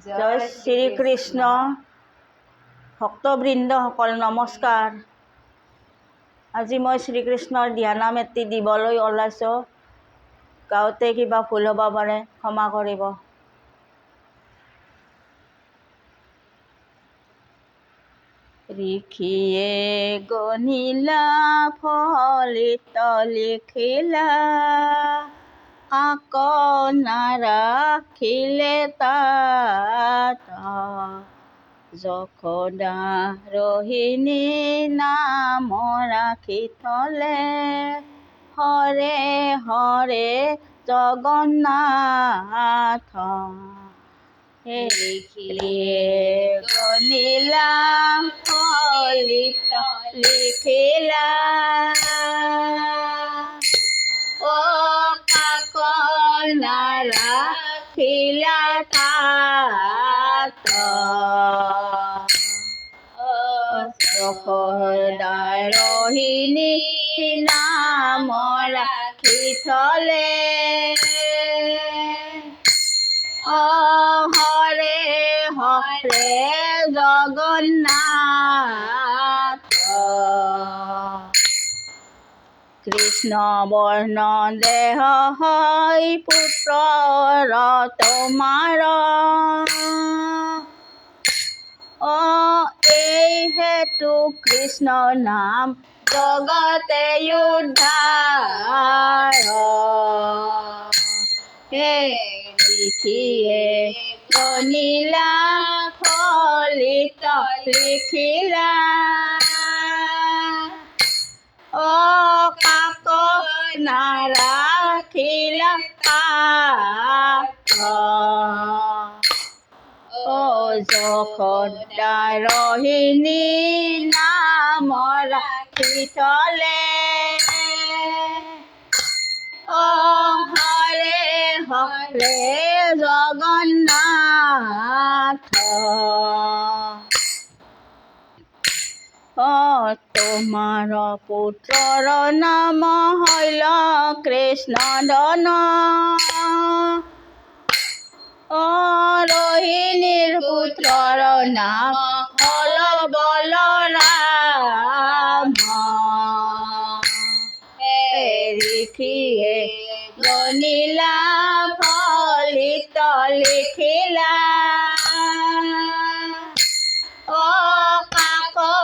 জয় শ্ৰীকৃষ্ণ। ভক্তবৃন্দসকল নমস্কাৰ। আজি মই শ্ৰীকৃষ্ণৰ দিহানাম এটি দিবলৈ ওলাইছোঁ। গাঁৱতে কিবা ভুল হ'ব পাৰে, ক্ষমা কৰিব। ঋষিয়ে গণিলা ফলিত লিখিলা, কাকো নাৰাখিলে তাত। যশোদা ৰোহিণী নাম ৰাখি থলে, হৰে হৰে জগন্নাথ। ঋষিয়ে গণিলা ফলিত লিখিলা, কাকো নাৰাখিলা তাত। যশোদা ৰোহিণী নাম ৰাখি থলে, হৰে হৰে জগন্নাথ। কৃষ্ণ বৰ্ণ দেহ হয় পুত্ৰৰ তোমাৰ, এই হেতু কৃষ্ণ নাম জগতে উদ্ধাৰ। ঋষিয়ে গণিলা ফলিত লিখিলা, কাকো নাৰাখিলা তাত। যশোদা ৰোহিণী নাম ৰাখি থলে, হৰে হৰে জগন্নাথ। তোমাৰ পুত্ৰৰ নাম হইল কৃষ্ণ ধন, ৰোহিণীৰ পুত্ৰৰ নাম হল বলৰাম। ঋষিয়ে গণিলা ফলিত লিখিলা, কাকো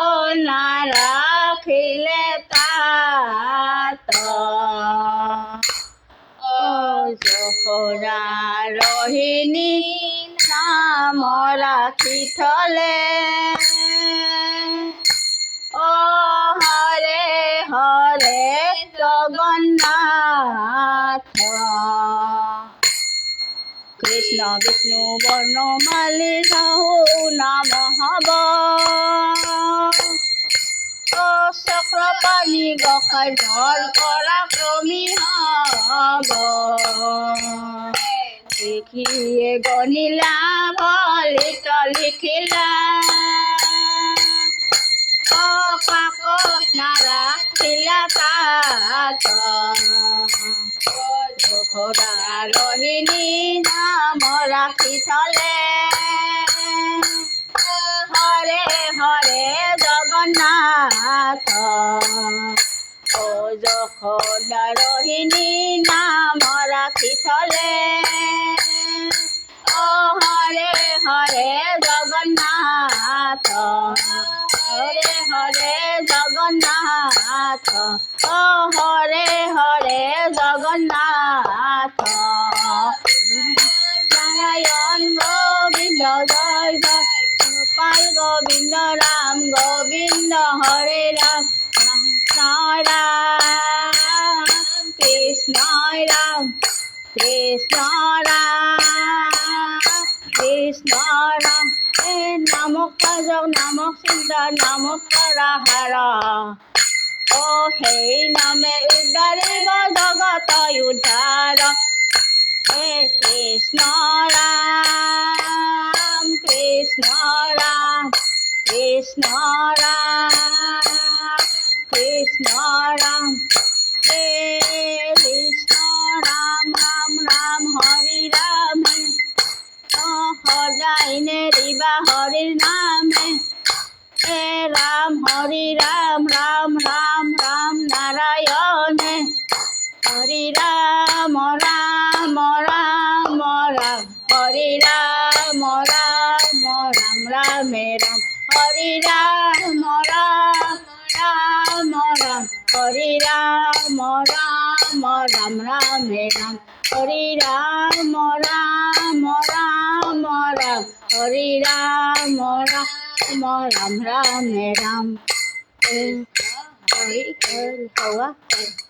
নাৰাখিলে তাত। যশোদা ৰোহিণী নাম ৰাখি থলে, হৰে হৰে জগন্নাথ। কৃষ্ণ বিষ্ণু বৰ্ণমালী সাহু নাম হব, চক্ৰপাণি গোসাঁই ধৰ পৰাক্ৰমী হব। ঋষিয়ে গণিলা ফলিত লিখিলা, কাকো নাৰাখিলা তাত। যশোদা ৰোহিণী নাম ৰাখি থলে, হৰে হৰে জগন্নাথ। যশোদা ৰোহিণী নাম ৰাখি থলে, হৰে হৰে জগন্নাথ। হৰে হৰে জগন্নাথ, হৰে হৰে জগন্নাথ। নারায়ণ গোবিন্দ জয় জয়, গোপাল গোবিন্দ রাম গোবিন্দ হরে রাম, কৃষ্ণ রাম কৃষ্ণ রাম কৃষ্ণ রাম কৃষ্ণ রাম। নামক ভজক নামক চিন্তা নামক কৰাহাৰ, সেই নামে উদ্ধাৰিব জগত উদ্ধাৰ। কৃষ্ণ ৰাম কৃষ্ণ ৰাম কৃষ্ণ ৰাম কৃষ্ণ ৰাম, কৃষ্ণ ৰাম ৰাম ৰাম হৰি ৰাম, সজাইনে দিবা হরির নামে হে রাম হরি রাম রাম রাম রাম নারায়ণে হরি রাম রাম রাম রাম হরি রাম রাম রাম রামে রাম হরি রাম রাম রাম রাম হরি রাম রাম রাম রামে রাম হরি রাম রাম রাম রাম হরি রাম রাম রাম রামে রাম হরি হরি